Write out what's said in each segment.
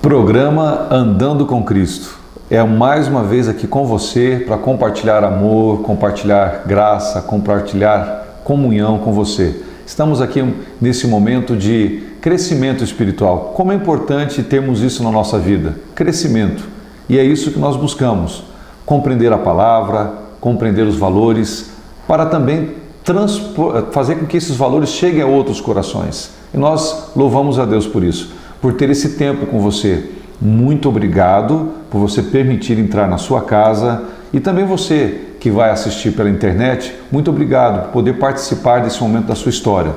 Programa Andando com Cristo. É mais uma vez aqui com você para compartilhar amor, compartilhar graça, compartilhar comunhão com você. Estamos aqui nesse momento de crescimento espiritual. Como é importante termos isso na nossa vida, crescimento. E é isso que nós buscamos, compreender a palavra, compreender os valores, para também fazer com que esses valores cheguem a outros corações. E nós louvamos a Deus por isso, por ter esse tempo com você. Muito obrigado por você permitir entrar na sua casa, e também você que vai assistir pela internet, muito obrigado por poder participar desse momento da sua história.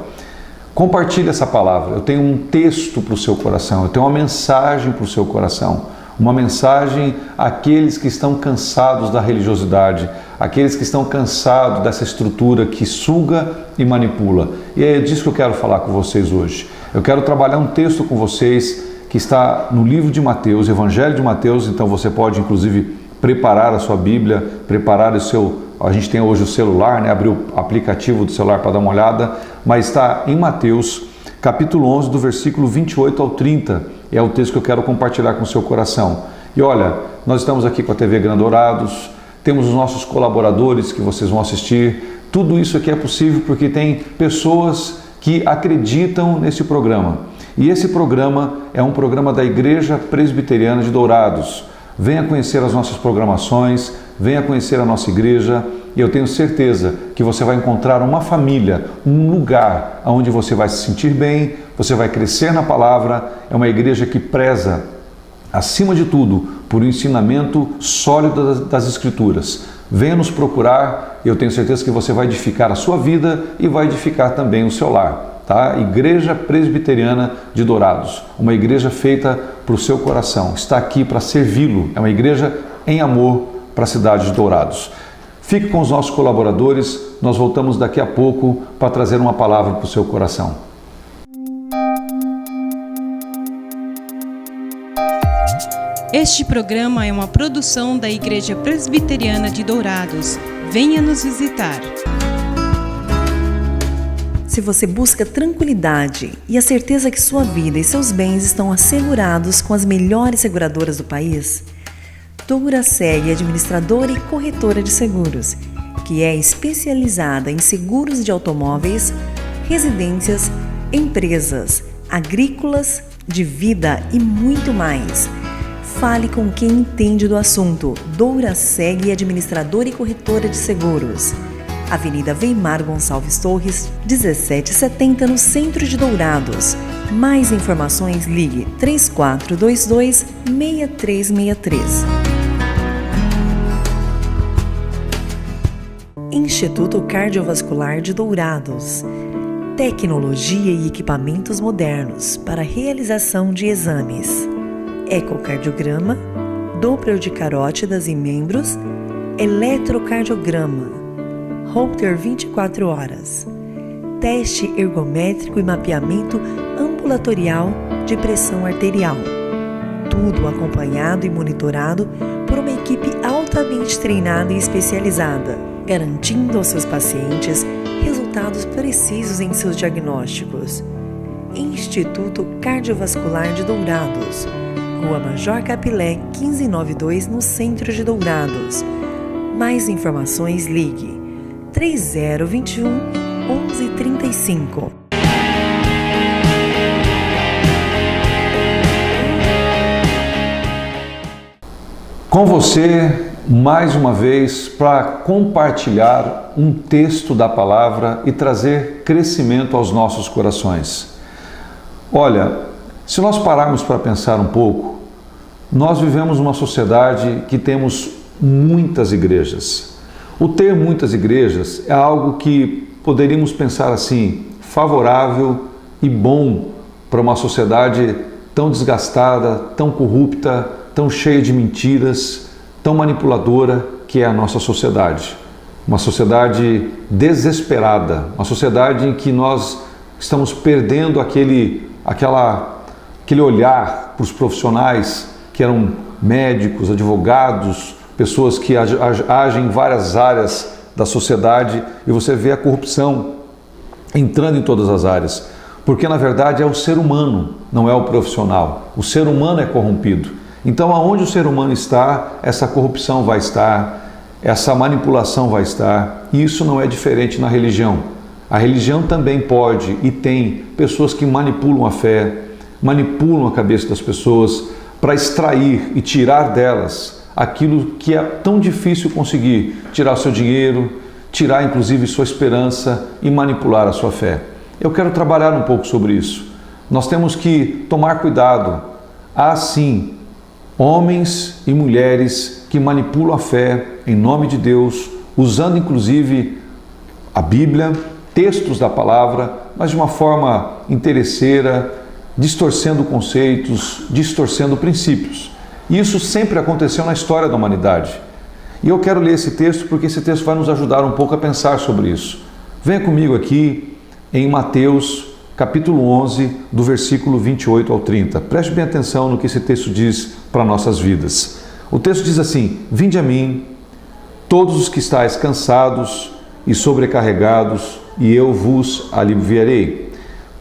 Compartilhe essa palavra. Eu tenho um texto para o seu coração, eu tenho uma mensagem para o seu coração, uma mensagem àqueles que estão cansados da religiosidade, aqueles que estão cansados dessa estrutura que suga e manipula. E é disso que eu quero falar com vocês hoje. Eu quero trabalhar um texto com vocês que está no livro de Mateus, Evangelho de Mateus. Então você pode inclusive preparar a sua Bíblia, preparar o seu... A gente tem hoje o celular, né? Abrir o aplicativo do celular para dar uma olhada, mas está em Mateus, capítulo 11, do versículo 28 ao 30. É o texto que eu quero compartilhar com o seu coração. E olha, nós estamos aqui com a TV Gran Dourados, temos os nossos colaboradores que vocês vão assistir. Tudo isso aqui é possível porque tem pessoas que acreditam nesse programa. E esse programa é um programa da Igreja Presbiteriana de Dourados. Venha conhecer as nossas programações, venha conhecer a nossa igreja, e eu tenho certeza que você vai encontrar uma família, um lugar onde você vai se sentir bem, você vai crescer na palavra. É uma igreja que preza, acima de tudo, por um ensinamento sólido das Escrituras. Venha nos procurar, e eu tenho certeza que você vai edificar a sua vida e vai edificar também o seu lar. Tá? Igreja Presbiteriana de Dourados, uma igreja feita para o seu coração, está aqui para servi-lo, é uma igreja em amor para a cidade de Dourados. Fique com os nossos colaboradores, nós voltamos daqui a pouco para trazer uma palavra para o seu coração. Este programa é uma produção da Igreja Presbiteriana de Dourados. Venha nos visitar. Se você busca tranquilidade e a certeza que sua vida e seus bens estão assegurados com as melhores seguradoras do país, Douraseg é administradora e corretora de seguros, que é especializada em seguros de automóveis, residências, empresas, agrícolas, de vida e muito mais. Fale com quem entende do assunto. Douraseg é administradora e corretora de seguros. Avenida Weimar Gonçalves Torres, 1770, no centro de Dourados. Mais informações, ligue 3422-6363. Instituto Cardiovascular de Dourados. Tecnologia e equipamentos modernos para realização de exames. Ecocardiograma, Doppler de carótidas e membros, eletrocardiograma, Holter 24 horas, teste ergométrico e mapeamento ambulatorial de pressão arterial. Tudo acompanhado e monitorado por uma equipe altamente treinada e especializada, garantindo aos seus pacientes resultados precisos em seus diagnósticos. Instituto Cardiovascular de Dourados, Rua Major Capilé, 1592, no centro de Dourados. Mais informações, ligue 3021 1135. Com você, mais uma vez, para compartilhar um texto da palavra e trazer crescimento aos nossos corações. Olha, se nós pararmos para pensar um pouco, nós vivemos numa sociedade que temos muitas igrejas. O ter muitas igrejas é algo que poderíamos pensar assim, favorável e bom para uma sociedade tão desgastada, tão corrupta, tão cheia de mentiras, tão manipuladora que é a nossa sociedade. Uma sociedade desesperada, uma sociedade em que nós estamos perdendo aquele olhar para os profissionais que eram médicos, advogados, pessoas que agem em várias áreas da sociedade, e você vê a corrupção entrando em todas as áreas. porque na verdade é o ser humano, não é o profissional. O ser humano é corrompido. Então, aonde o ser humano está, essa corrupção vai estar, essa manipulação vai estar, e isso não é diferente na religião. A religião também pode e tem pessoas que manipulam a fé, manipulam a cabeça das pessoas para extrair e tirar delas aquilo que é tão difícil conseguir, tirar o seu dinheiro, tirar inclusive sua esperança e manipular a sua fé. Eu quero trabalhar um pouco sobre isso. Nós temos que tomar cuidado. Há sim homens e mulheres que manipulam a fé em nome de Deus, usando inclusive a Bíblia, textos da palavra, mas de uma forma interesseira, distorcendo conceitos, distorcendo princípios. E isso sempre aconteceu na história da humanidade. E eu quero ler esse texto porque esse texto vai nos ajudar um pouco a pensar sobre isso. Venha comigo aqui em Mateus, capítulo 11, do versículo 28 ao 30. Preste bem atenção no que esse texto diz para nossas vidas. O texto diz assim: Vinde a mim, todos os que estáis cansados e sobrecarregados, e eu vos aliviarei.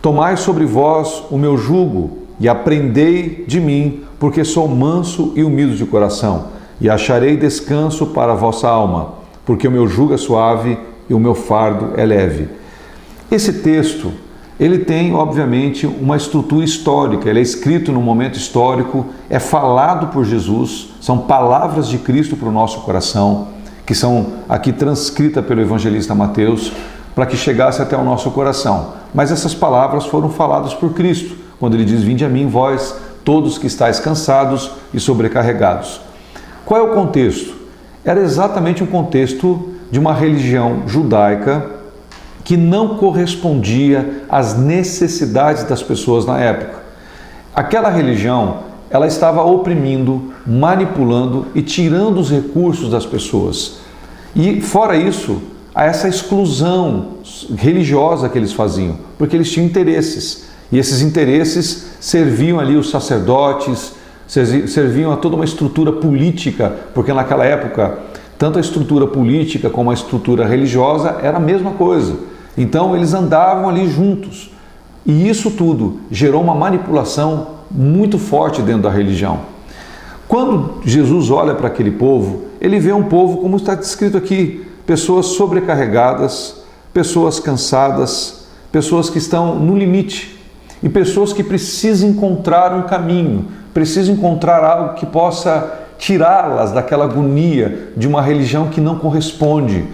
Tomai sobre vós o meu jugo e aprendei de mim, porque sou manso e humilde de coração, e acharei descanso para a vossa alma, porque o meu jugo é suave e o meu fardo é leve. Esse texto, ele tem, obviamente, uma estrutura histórica, ele é escrito num momento histórico, é falado por Jesus, são palavras de Cristo para o nosso coração, que são aqui transcritas pelo evangelista Mateus, para que chegasse até o nosso coração. Mas essas palavras foram faladas por Cristo, quando ele diz: Vinde a mim, vós, todos que estáis cansados e sobrecarregados. Qual é o contexto? Era exatamente um contexto de uma religião judaica que não correspondia às necessidades das pessoas na época. Aquela religião, ela estava oprimindo, manipulando e tirando os recursos das pessoas. E fora isso, a essa exclusão religiosa que eles faziam, porque eles tinham interesses. E esses interesses serviam ali os sacerdotes, serviam a toda uma estrutura política, porque naquela época, tanto a estrutura política como a estrutura religiosa era a mesma coisa. Então eles andavam ali juntos. E isso tudo gerou uma manipulação muito forte dentro da religião. Quando Jesus olha para aquele povo, ele vê um povo, como está descrito aqui, pessoas sobrecarregadas, pessoas cansadas, pessoas que estão no limite e pessoas que precisam encontrar um caminho, precisam encontrar algo que possa tirá-las daquela agonia de uma religião que não corresponde.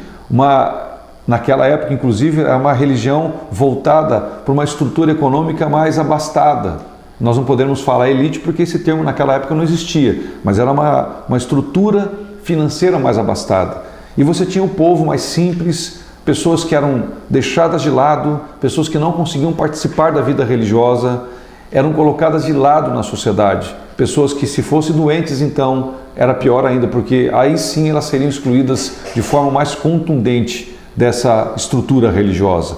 Naquela época, inclusive, era uma religião voltada para uma estrutura econômica mais abastada. Nós não podemos falar elite porque esse termo naquela época não existia, mas era uma estrutura financeira mais abastada. E você tinha o povo mais simples, pessoas que eram deixadas de lado, pessoas que não conseguiam participar da vida religiosa, eram colocadas de lado na sociedade. Pessoas que, se fossem doentes, então, era pior ainda, porque aí sim elas seriam excluídas de forma mais contundente dessa estrutura religiosa.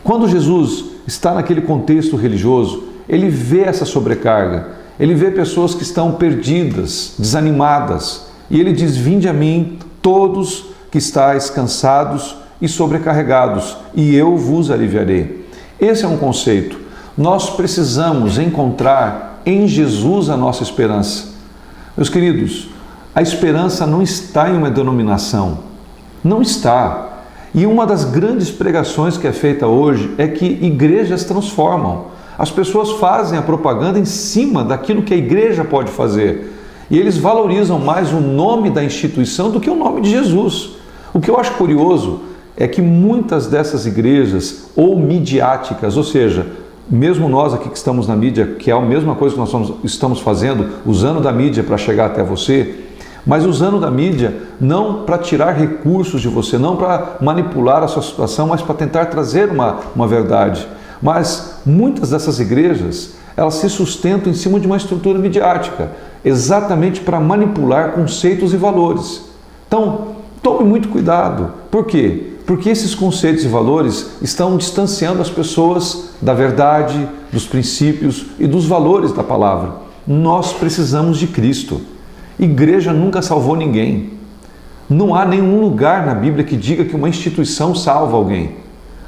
Quando Jesus está naquele contexto religioso, ele vê essa sobrecarga, ele vê pessoas que estão perdidas, desanimadas, e ele diz: Vinde a mim, todos que estáis cansados e sobrecarregados, e eu vos aliviarei. Esse é um conceito. Nós precisamos encontrar em Jesus a nossa esperança. Meus queridos, a esperança não está em uma denominação. Não está. E uma das grandes pregações que é feita hoje é que igrejas transformam. As pessoas fazem a propaganda em cima daquilo que a igreja pode fazer. E eles valorizam mais o nome da instituição do que o nome de Jesus. O que eu acho curioso é que muitas dessas igrejas, ou midiáticas, ou seja, mesmo nós aqui que estamos na mídia, que é a mesma coisa que nós estamos fazendo, usando da mídia para chegar até você, mas usando da mídia não para tirar recursos de você, não para manipular a sua situação, mas para tentar trazer uma verdade. Mas muitas dessas igrejas, elas se sustentam em cima de uma estrutura midiática, exatamente para manipular conceitos e valores. Então, tome muito cuidado. Por quê? Porque esses conceitos e valores estão distanciando as pessoas da verdade, dos princípios e dos valores da palavra. Nós precisamos de Cristo. Igreja nunca salvou ninguém. Não há nenhum lugar na Bíblia que diga que uma instituição salva alguém.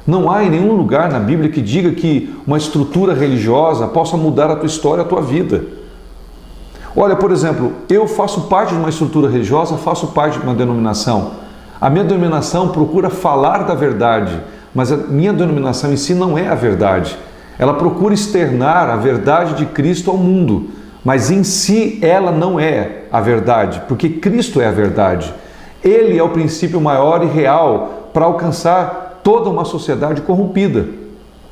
Não há em nenhum lugar na Bíblia que diga que uma estrutura religiosa possa mudar a tua história, a tua vida. Olha, por exemplo, eu faço parte de uma estrutura religiosa, faço parte de uma denominação. A minha denominação procura falar da verdade, mas a minha denominação em si não é a verdade. Ela procura externar a verdade de Cristo ao mundo, mas em si ela não é a verdade, porque Cristo é a verdade. Ele é o princípio maior e real para alcançar toda uma sociedade corrompida.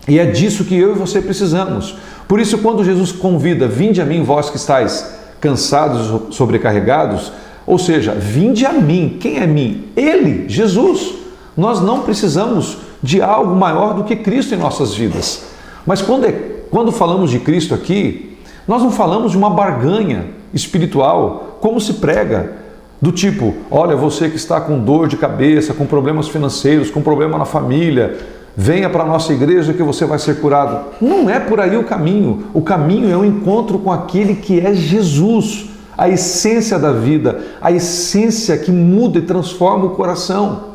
E é disso que eu e você precisamos. Por isso, quando Jesus convida, vinde a mim, vós que estáis cansados e sobrecarregados, ou seja, vinde a mim. Quem é mim? Ele, Jesus. Nós não precisamos de algo maior do que Cristo em nossas vidas. Mas quando falamos de Cristo aqui, nós não falamos de uma barganha espiritual, como se prega, do tipo, olha, você que está com dor de cabeça, com problemas financeiros, com problema na família, venha para a nossa igreja que você vai ser curado. Não é por aí o caminho. O caminho é o encontro com aquele que é Jesus, a essência da vida, a essência que muda e transforma o coração.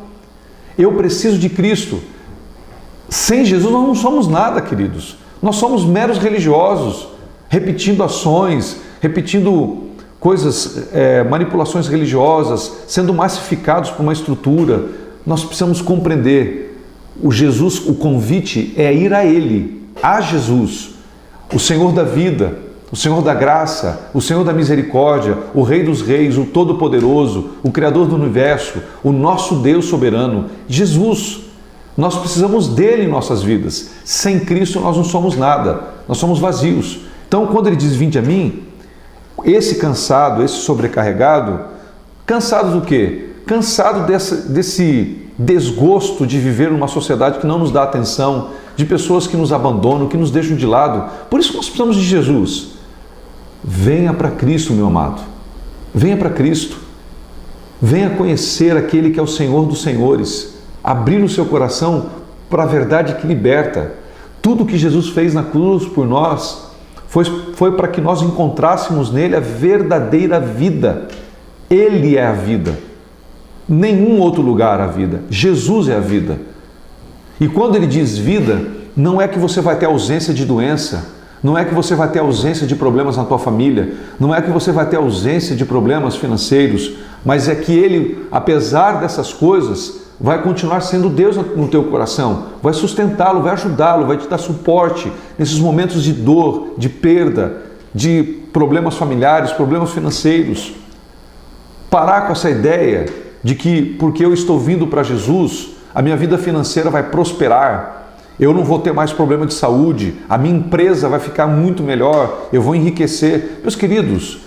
Eu preciso de Cristo. Sem Jesus nós não somos nada, queridos. Nós somos meros religiosos, repetindo ações, repetindo coisas, manipulações religiosas, sendo massificados por uma estrutura. Nós precisamos compreender o convite é ir a Ele, a Jesus, o Senhor da vida, o Senhor da graça, o Senhor da misericórdia, o Rei dos reis, o Todo-Poderoso, o Criador do universo, o nosso Deus soberano, Jesus. Nós precisamos dele em nossas vidas. Sem Cristo nós não somos nada, nós somos vazios. Então, quando ele diz, vinde a mim, esse cansado, esse sobrecarregado, cansado do quê? Cansado desse desgosto de viver numa sociedade que não nos dá atenção, de pessoas que nos abandonam, que nos deixam de lado. Por isso nós precisamos de Jesus. Venha para Cristo, meu amado. Venha para Cristo. Venha conhecer aquele que é o Senhor dos senhores. Abrir o seu coração para a verdade que liberta. Tudo que Jesus fez na cruz por nós foi para que nós encontrássemos nele a verdadeira vida. Ele é a vida. Nenhum outro lugar a vida. Jesus é a vida. E quando ele diz vida, não é que você vai ter ausência de doença, não é que você vai ter ausência de problemas na tua família, não é que você vai ter ausência de problemas financeiros, mas é que ele, apesar dessas coisas, vai continuar sendo Deus no teu coração, vai sustentá-lo, vai ajudá-lo, vai te dar suporte nesses momentos de dor, de perda, de problemas familiares, problemas financeiros. Parar com essa ideia de que porque eu estou vindo para Jesus, a minha vida financeira vai prosperar, eu não vou ter mais problema de saúde, a minha empresa vai ficar muito melhor, eu vou enriquecer. Meus queridos,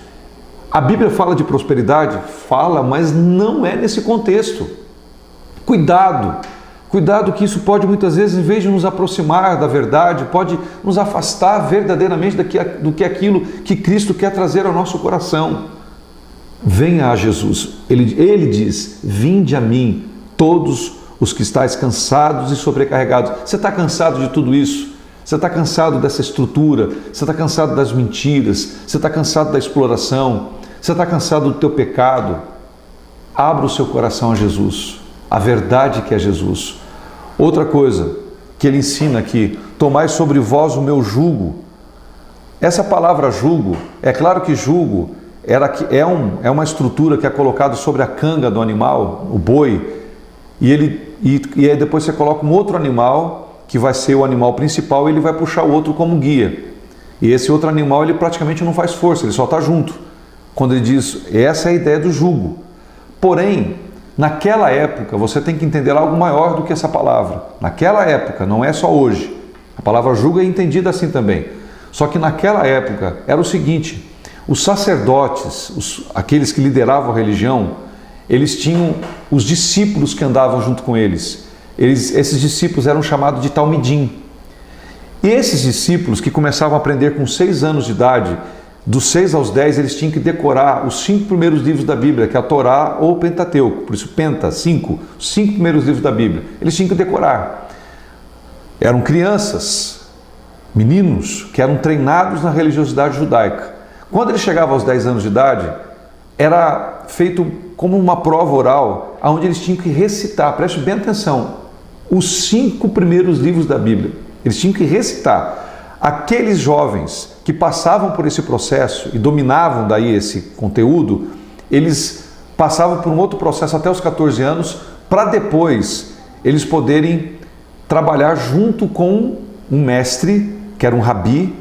a Bíblia fala de prosperidade? Fala, mas não é nesse contexto. Cuidado que isso pode muitas vezes, em vez de nos aproximar da verdade, pode nos afastar verdadeiramente do que aquilo que Cristo quer trazer ao nosso coração. Venha a Jesus. Ele diz, vinde a mim, todos os que estáis cansados e sobrecarregados. Você está cansado de tudo isso? Você está cansado dessa estrutura? Você está cansado das mentiras? Você está cansado da exploração? Você está cansado do teu pecado? Abra o seu coração a Jesus. A verdade que é Jesus. Outra coisa que ele ensina aqui, tomai sobre vós o meu jugo. Essa palavra jugo, é claro que jugo é uma estrutura que é colocada sobre a canga do animal, o boi, e aí depois você coloca um outro animal, que vai ser o animal principal, e ele vai puxar o outro como guia. E esse outro animal, ele praticamente não faz força, ele só está junto. Quando ele diz, essa é a ideia do jugo. Porém, naquela época, você tem que entender algo maior do que essa palavra. Naquela época, não é só hoje. A palavra jugo é entendida assim também. Só que naquela época era o seguinte, os sacerdotes, aqueles que lideravam a religião, eles tinham os discípulos que andavam junto com eles. Esses discípulos eram chamados de talmidim. E esses discípulos que começavam a aprender com 6 anos de idade, dos 6 aos 10, eles tinham que decorar os 5 primeiros livros da Bíblia, que é a Torá ou o Pentateuco, por isso Penta, 5 primeiros livros da Bíblia. Eles tinham que decorar. Eram crianças, meninos, que eram treinados na religiosidade judaica. Quando eles chegavam aos 10 anos de idade, era feito como uma prova oral, onde eles tinham que recitar, preste bem atenção, os 5 primeiros livros da Bíblia. Eles tinham que recitar. Aqueles jovens que passavam por esse processo e dominavam daí esse conteúdo, eles passavam por um outro processo até os 14 anos, para depois eles poderem trabalhar junto com um mestre, que era um rabi,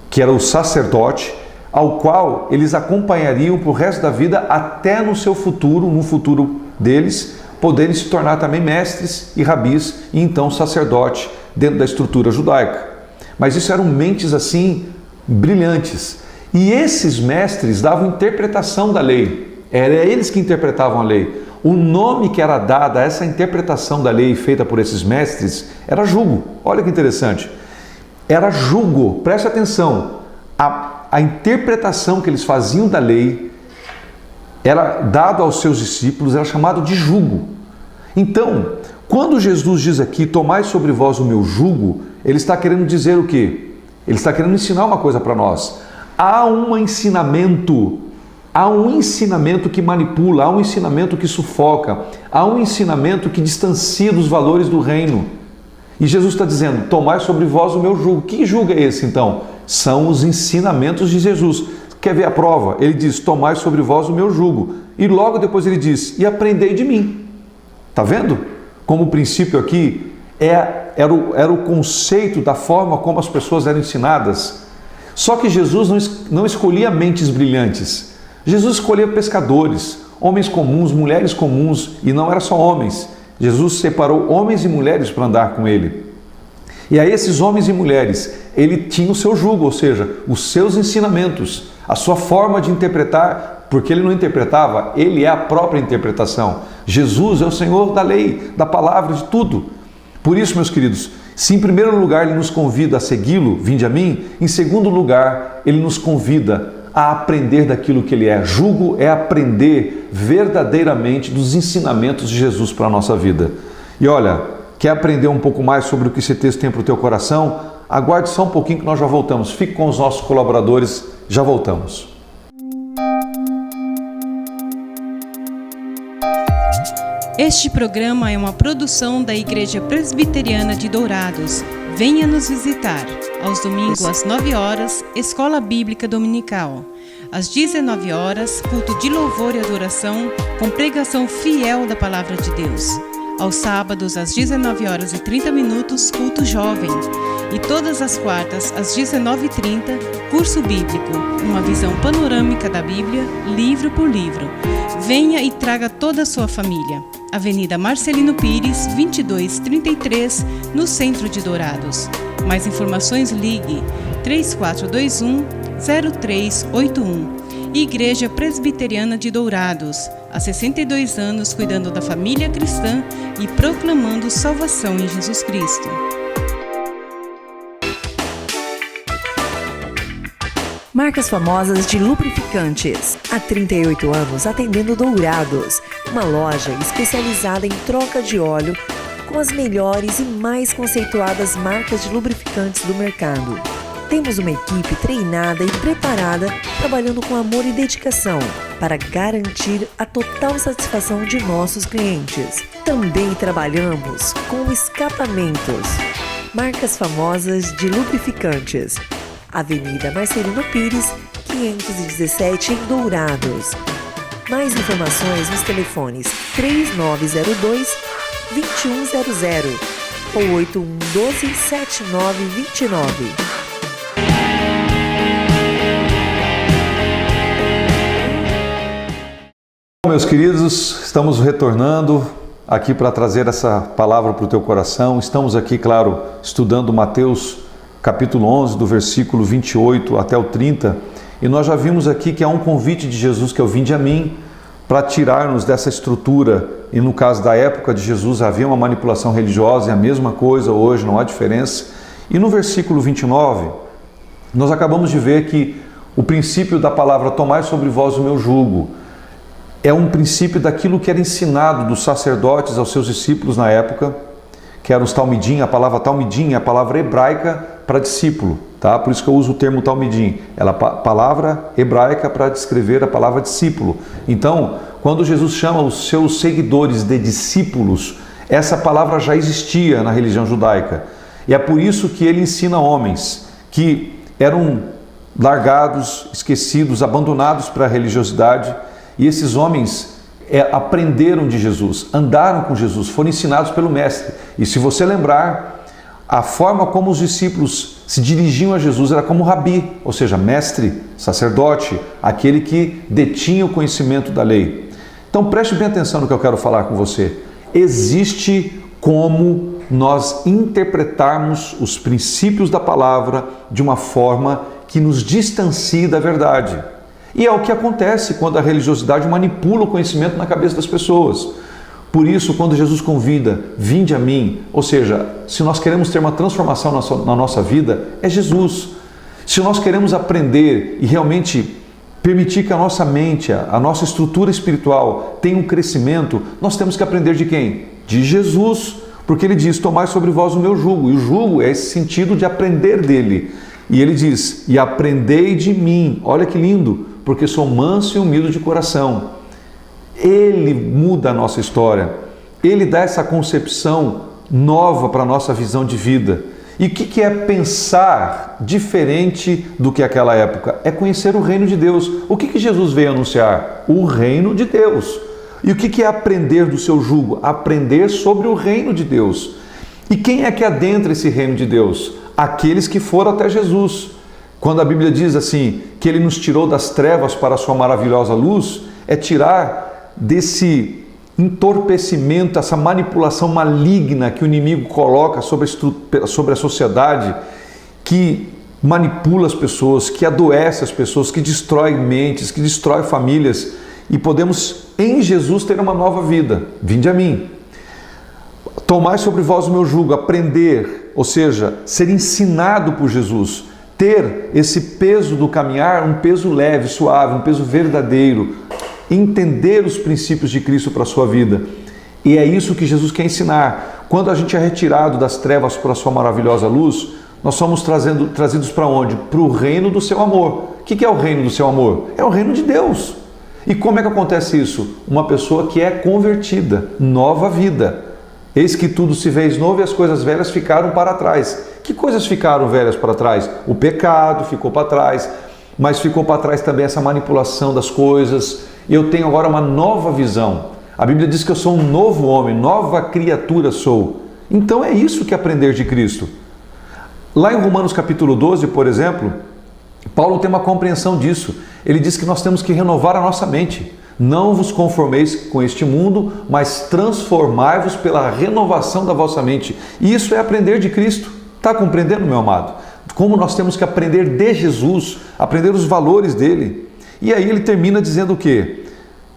que era o sacerdote, ao qual eles acompanhariam para o resto da vida até no seu futuro, no futuro deles, poderem se tornar também mestres e rabis e então sacerdote dentro da estrutura judaica. Mas isso eram mentes assim brilhantes. E esses mestres davam interpretação da lei. Era eles que interpretavam a lei. O nome que era dado a essa interpretação da lei feita por esses mestres era jugo. Olha que interessante. Era jugo, preste atenção. A interpretação que eles faziam da lei era dado aos seus discípulos, era chamado de jugo. Então, quando Jesus diz aqui, tomai sobre vós o meu jugo, ele está querendo dizer o quê? Ele está querendo ensinar uma coisa para nós. Há um ensinamento que manipula, há um ensinamento que sufoca, há um ensinamento que distancia dos valores do reino. E Jesus está dizendo, tomai sobre vós o meu jugo. Que jugo é esse então? São os ensinamentos de Jesus. Quer ver a prova? Ele diz, tomai sobre vós o meu jugo. E logo depois ele diz, e aprendei de mim. Está vendo? Como o princípio aqui era o conceito da forma como as pessoas eram ensinadas. Só que Jesus não escolhia mentes brilhantes. Jesus escolhia pescadores, homens comuns, mulheres comuns, e não era só homens. Jesus separou homens e mulheres para andar com ele. E a esses homens e mulheres, ele tinha o seu jugo, ou seja, os seus ensinamentos, a sua forma de interpretar, porque ele não interpretava, ele é a própria interpretação. Jesus é o Senhor da lei, da palavra, de tudo. Por isso, meus queridos, se em primeiro lugar ele nos convida a segui-lo, vinde a mim, em segundo lugar, ele nos convida a aprender daquilo que ele é. Jugo é aprender verdadeiramente dos ensinamentos de Jesus para a nossa vida. E olha, quer aprender um pouco mais sobre o que esse texto tem para o teu coração? Aguarde só um pouquinho que nós já voltamos. Fique com os nossos colaboradores, já voltamos. Este programa é uma produção da Igreja Presbiteriana de Dourados. Venha nos visitar. Aos domingos, às 9 horas, Escola Bíblica Dominical. Às 19 horas, culto de louvor e adoração, com pregação fiel da Palavra de Deus. Aos sábados, às 19 horas e 30 minutos, culto jovem. E todas as quartas, às 19h30, curso bíblico, uma visão panorâmica da Bíblia, livro por livro. Venha e traga toda a sua família. Avenida Marcelino Pires, 2233, no centro de Dourados. Mais informações, ligue 3421-0381. Igreja Presbiteriana de Dourados, há 62 anos cuidando da família cristã e proclamando salvação em Jesus Cristo. Marcas famosas de lubrificantes. Há 38 anos atendendo Dourados, uma loja especializada em troca de óleo com as melhores e mais conceituadas marcas de lubrificantes do mercado. Temos uma equipe treinada e preparada, trabalhando com amor e dedicação para garantir a total satisfação de nossos clientes. Também trabalhamos com escapamentos. Marcas famosas de lubrificantes. Avenida Marcelino Pires, 517 em Dourados. Mais informações nos telefones 3902-2100 ou 8112-7929. Meus queridos, estamos retornando aqui para trazer essa palavra para o teu coração. Estamos aqui, claro, estudando Mateus capítulo 11, do versículo 28 até o 30, e nós já vimos aqui que há um convite de Jesus, que é o vinde a mim, para tirar-nos dessa estrutura. E no caso da época de Jesus havia uma manipulação religiosa, é a mesma coisa hoje, não há diferença. E no versículo 29, nós acabamos de ver que o princípio da palavra tomai sobre vós o meu jugo é um princípio daquilo que era ensinado dos sacerdotes aos seus discípulos na época, que eram os talmidim. A palavra talmidim é a palavra hebraica para discípulo, tá? Por isso que eu uso o termo talmidim. Ela é a palavra hebraica para descrever a palavra discípulo. Então, quando Jesus chama os seus seguidores de discípulos, Essa palavra já existia na religião judaica. E é por isso que ele ensina homens que eram largados, esquecidos, abandonados para a religiosidade. E esses homens aprenderam de Jesus, andaram com Jesus, foram ensinados pelo Mestre. E se você lembrar, a forma como os discípulos se dirigiam a Jesus era como rabi, ou seja, mestre, sacerdote, aquele que detinha o conhecimento da lei. Então preste bem atenção no que eu quero falar com você. Existe como nós interpretarmos os princípios da palavra de uma forma que nos distancie da verdade. E é o que acontece quando a religiosidade manipula o conhecimento na cabeça das pessoas. Por isso, quando Jesus convida, vinde a mim, ou seja, se nós queremos ter uma transformação na nossa vida, é Jesus. Se nós queremos aprender e realmente permitir que a nossa mente, a nossa estrutura espiritual tenha um crescimento, nós temos que aprender de quem? De Jesus, porque ele diz, tomai sobre vós o meu jugo, e o jugo é esse sentido de aprender dele. E ele diz, e aprendei de mim, olha que lindo, porque sou manso e humilde de coração. Ele muda a nossa história, ele dá essa concepção nova para a nossa visão de vida. E o que é pensar diferente do que aquela época? É conhecer o reino de Deus. O que Jesus veio anunciar? O reino de Deus. E o que é aprender do seu jugo? Aprender sobre o reino de Deus. E quem é que adentra esse reino de Deus? Aqueles que foram até Jesus. Quando a Bíblia diz assim, que ele nos tirou das trevas para a sua maravilhosa luz, é tirar desse entorpecimento, essa manipulação maligna que o inimigo coloca sobre a sociedade, que manipula as pessoas, que adoece as pessoas, que destrói mentes, que destrói famílias, e podemos em Jesus ter uma nova vida. Vinde a mim. Tomai sobre vós o meu jugo, aprender, ou seja, ser ensinado por Jesus, ter esse peso do caminhar, um peso leve, suave, um peso verdadeiro, entender os princípios de Cristo para a sua vida. E é isso que Jesus quer ensinar. Quando a gente é retirado das trevas para a sua maravilhosa luz, nós somos trazidos para onde? Para o reino do seu amor. O que é o reino do seu amor? É o reino de Deus. E como é que acontece isso? Uma pessoa que é convertida, nova vida. Eis que tudo se fez novo e as coisas velhas ficaram para trás. Que coisas ficaram velhas para trás? O pecado ficou para trás, mas ficou para trás também essa manipulação das coisas. E eu tenho agora uma nova visão. A Bíblia diz que eu sou um novo homem, nova criatura sou. Então é isso que é aprender de Cristo. Lá em Romanos capítulo 12, por exemplo, Paulo tem uma compreensão disso. Ele diz que nós temos que renovar a nossa mente. Não vos conformeis com este mundo, mas transformai-vos pela renovação da vossa mente. E isso é aprender de Cristo. Está compreendendo, meu amado? Como nós temos que aprender de Jesus, aprender os valores dele. E aí ele termina dizendo o quê?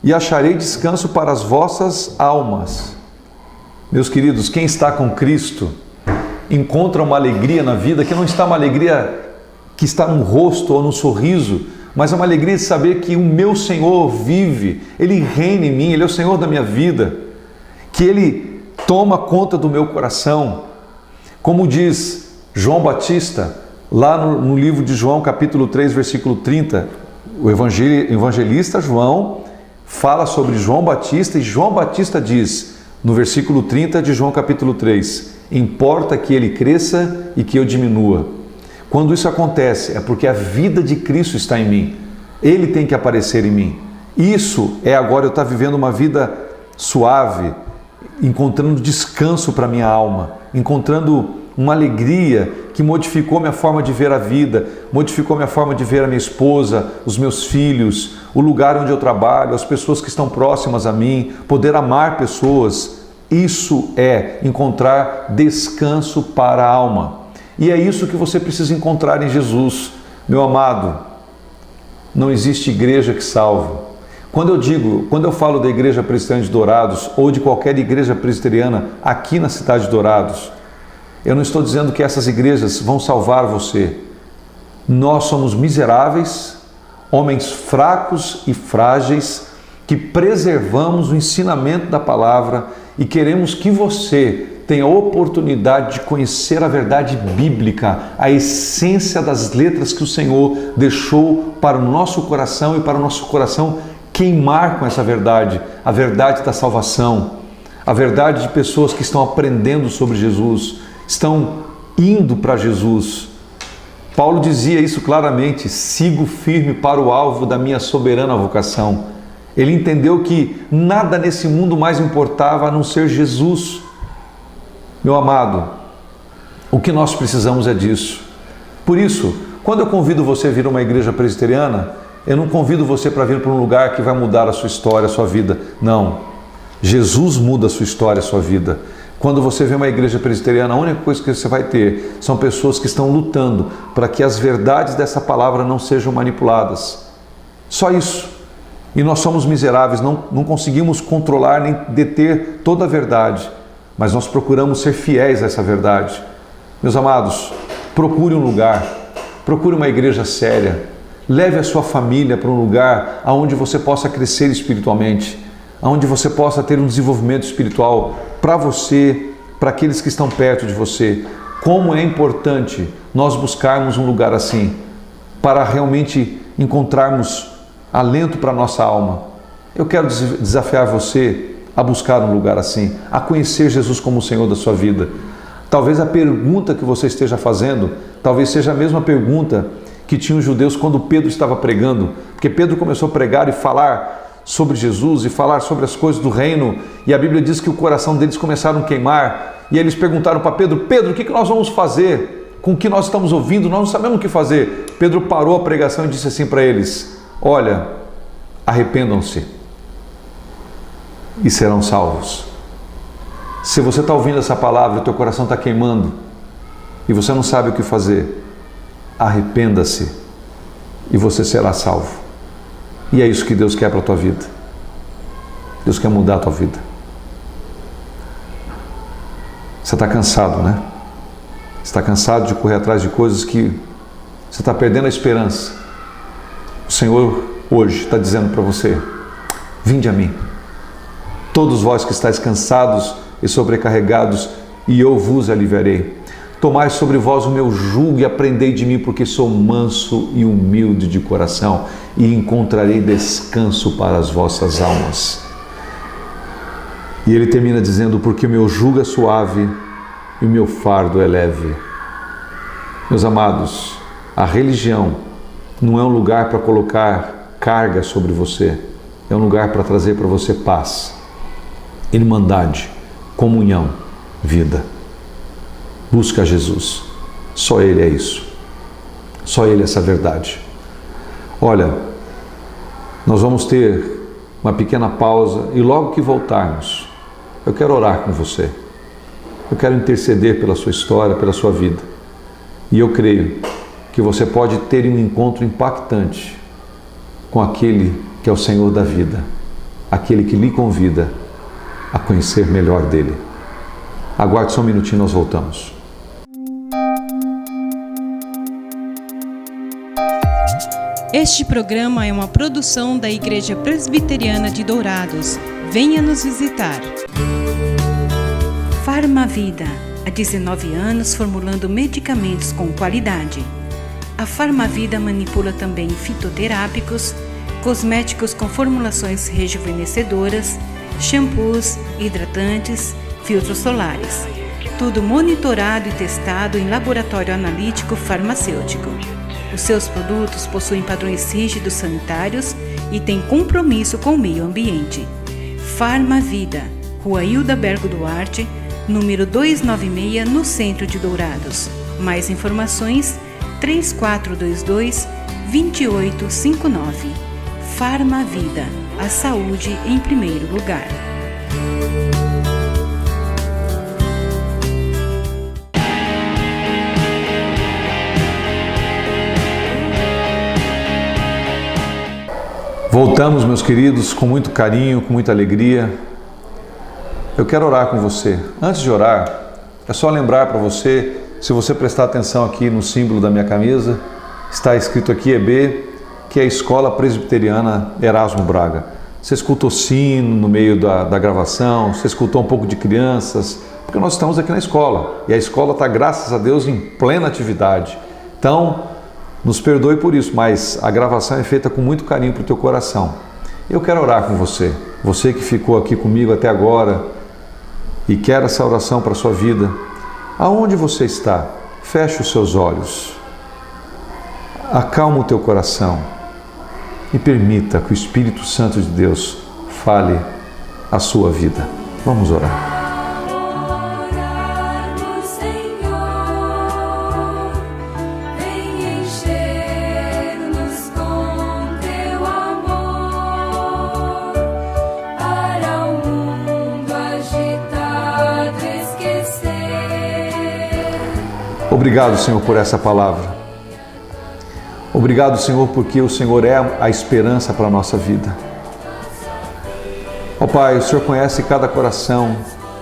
E acharei descanso para as vossas almas. Meus queridos, quem está com Cristo encontra uma alegria na vida que não está uma alegria que está no rosto ou no sorriso, mas é uma alegria de saber que o meu Senhor vive, Ele reina em mim, Ele é o Senhor da minha vida, que Ele toma conta do meu coração. Como diz João Batista, lá no livro de João, capítulo 3, versículo 30, o evangelista João fala sobre João Batista e João Batista diz, no versículo 30 de João capítulo 3, importa que ele cresça e que eu diminua. Quando isso acontece, é porque a vida de Cristo está em mim. Ele tem que aparecer em mim. Isso é agora eu estar vivendo uma vida suave, encontrando descanso para minha alma, encontrando uma alegria que modificou minha forma de ver a vida, modificou minha forma de ver a minha esposa, os meus filhos, o lugar onde eu trabalho, as pessoas que estão próximas a mim, poder amar pessoas. Isso é encontrar descanso para a alma. E é isso que você precisa encontrar em Jesus. Meu amado, não existe igreja que salve. Quando eu falo da Igreja Presbiteriana de Dourados ou de qualquer igreja presbiteriana aqui na cidade de Dourados, eu não estou dizendo que essas igrejas vão salvar você. Nós somos miseráveis, homens fracos e frágeis, que preservamos o ensinamento da palavra e queremos que você tenha a oportunidade de conhecer a verdade bíblica, a essência das letras que o Senhor deixou para o nosso coração e para o nosso coração queimar com essa verdade, a verdade da salvação, a verdade de pessoas que estão aprendendo sobre Jesus, estão indo para Jesus. Paulo dizia isso claramente: sigo firme para o alvo da minha soberana vocação. Ele entendeu que nada nesse mundo mais importava a não ser Jesus. Meu amado, o que nós precisamos é disso. Por isso, quando eu convido você a vir a uma igreja presbiteriana, eu não convido você para vir para um lugar que vai mudar a sua história, a sua vida. Não. Jesus muda a sua história, a sua vida. Quando você vê uma igreja presbiteriana, a única coisa que você vai ter são pessoas que estão lutando para que as verdades dessa palavra não sejam manipuladas. Só isso. E nós somos miseráveis, não conseguimos controlar nem deter toda a verdade, mas nós procuramos ser fiéis a essa verdade. Meus amados, procure um lugar, procure uma igreja séria, leve a sua família para um lugar onde você possa crescer espiritualmente, onde você possa ter um desenvolvimento espiritual para você, para aqueles que estão perto de você. Como é importante nós buscarmos um lugar assim, para realmente encontrarmos alento para a nossa alma. Eu quero desafiar você a buscar um lugar assim, a conhecer Jesus como o Senhor da sua vida. Talvez a pergunta que você esteja fazendo, talvez seja a mesma pergunta que tinham os judeus quando Pedro estava pregando, porque Pedro começou a pregar e falar sobre Jesus e falar sobre as coisas do reino, e a Bíblia diz que o coração deles começaram a queimar, e eles perguntaram para Pedro: Pedro, o que nós vamos fazer com o que nós estamos ouvindo? Nós não sabemos o que fazer. Pedro parou a pregação e disse assim para eles: olha, arrependam-se e serão salvos. Se você está ouvindo essa palavra e o teu coração está queimando e você não sabe o que fazer, arrependa-se e você será salvo. E é isso que Deus quer para a tua vida. Deus quer mudar a tua vida. Você está cansado, né? Você está cansado de correr atrás de coisas que você está perdendo a esperança. O Senhor hoje está dizendo para você: vinde a mim, todos vós que estáis cansados e sobrecarregados, e eu vos aliviarei. Tomai sobre vós o meu jugo e aprendei de mim, porque sou manso e humilde de coração, e encontrarei descanso para as vossas almas. E ele termina dizendo: porque o meu jugo é suave e o meu fardo é leve. Meus amados, a religião não é um lugar para colocar carga sobre você, é um lugar para trazer para você paz, irmandade, comunhão, vida. Busca Jesus, só Ele é isso, só Ele é essa verdade. Olha, nós vamos ter uma pequena pausa e logo que voltarmos, eu quero orar com você, eu quero interceder pela sua história, pela sua vida, e eu creio que você pode ter um encontro impactante com aquele que é o Senhor da vida, aquele que lhe convida a conhecer melhor dele. Aguarde só um minutinho, nós voltamos. Este programa é uma produção da Igreja Presbiteriana de Dourados. Venha nos visitar. Farmavida, há 19 anos formulando medicamentos com qualidade. A Farmavida manipula também fitoterápicos, cosméticos com formulações rejuvenescedoras, shampoos, hidratantes, filtros solares. Tudo monitorado e testado em laboratório analítico farmacêutico. Os seus produtos possuem padrões rígidos sanitários e têm compromisso com o meio ambiente. Farmavida, Rua Hildabergo Duarte, número 296, no centro de Dourados. Mais informações: 3422-2859. Farmavida, a saúde em primeiro lugar. Voltamos, meus queridos, com muito carinho, com muita alegria. Eu quero orar com você. Antes de orar, é só lembrar para você, se você prestar atenção aqui no símbolo da minha camisa, está escrito aqui EB, que é a Escola Presbiteriana Erasmo Braga. Você escutou sino no meio da gravação, você escutou um pouco de crianças, porque nós estamos aqui na escola, e a escola está, graças a Deus, em plena atividade. Então, nos perdoe por isso, mas a gravação é feita com muito carinho para o teu coração. Eu quero orar com você, você que ficou aqui comigo até agora, e quer essa oração para a sua vida, aonde você está, feche os seus olhos, acalma o teu coração e permita que o Espírito Santo de Deus fale a sua vida. Vamos orar. Obrigado, Senhor, por essa palavra. Obrigado, Senhor, porque o Senhor é a esperança para a nossa vida. Ó Pai, o Senhor conhece cada coração.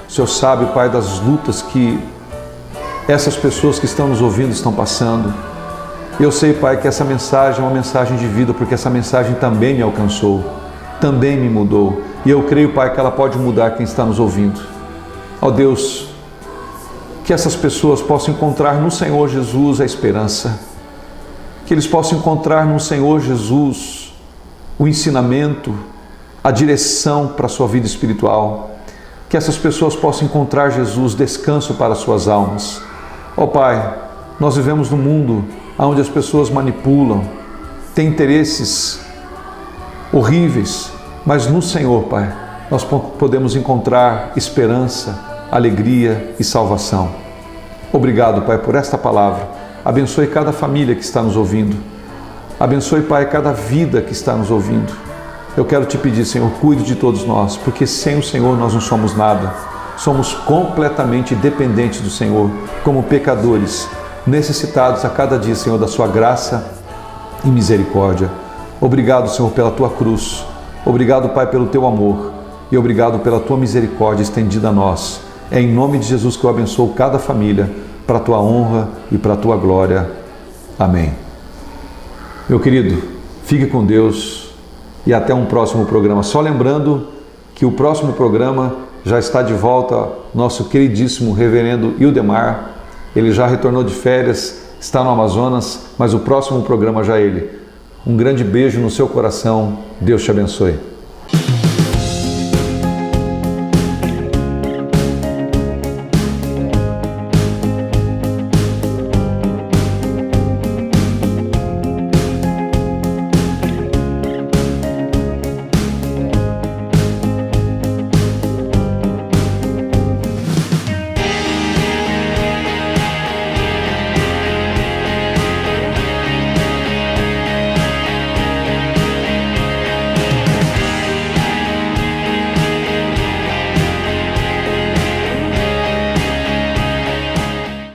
O Senhor sabe, Pai, das lutas que essas pessoas que estão nos ouvindo estão passando. E eu sei, Pai, que essa mensagem é uma mensagem de vida, porque essa mensagem também me alcançou, também me mudou. E eu creio, Pai, que ela pode mudar quem está nos ouvindo. Ó Deus, que essas pessoas possam encontrar no Senhor Jesus a esperança, que eles possam encontrar no Senhor Jesus o ensinamento, a direção para a sua vida espiritual, que essas pessoas possam encontrar, Jesus, descanso para as suas almas. Ó Pai, nós vivemos num mundo onde as pessoas manipulam, têm interesses horríveis, mas no Senhor, Pai, nós podemos encontrar esperança, alegria e salvação. Obrigado, Pai, por esta palavra. Abençoe cada família que está nos ouvindo. Abençoe, Pai, cada vida que está nos ouvindo. Eu quero te pedir, Senhor, cuide de todos nós, porque sem o Senhor nós não somos nada. Somos completamente dependentes do Senhor, como pecadores, necessitados a cada dia, Senhor, da sua graça e misericórdia. Obrigado, Senhor, pela tua cruz. Obrigado, Pai, pelo teu amor. E obrigado pela tua misericórdia estendida a nós. É em nome de Jesus que eu abençoo cada família, para a tua honra e para a tua glória. Amém. Meu querido, fique com Deus e até um próximo programa. Só lembrando que o próximo programa já está de volta, nosso queridíssimo reverendo Ildemar. Ele já retornou de férias, está no Amazonas, mas o próximo programa já é ele. Um grande beijo no seu coração. Deus te abençoe.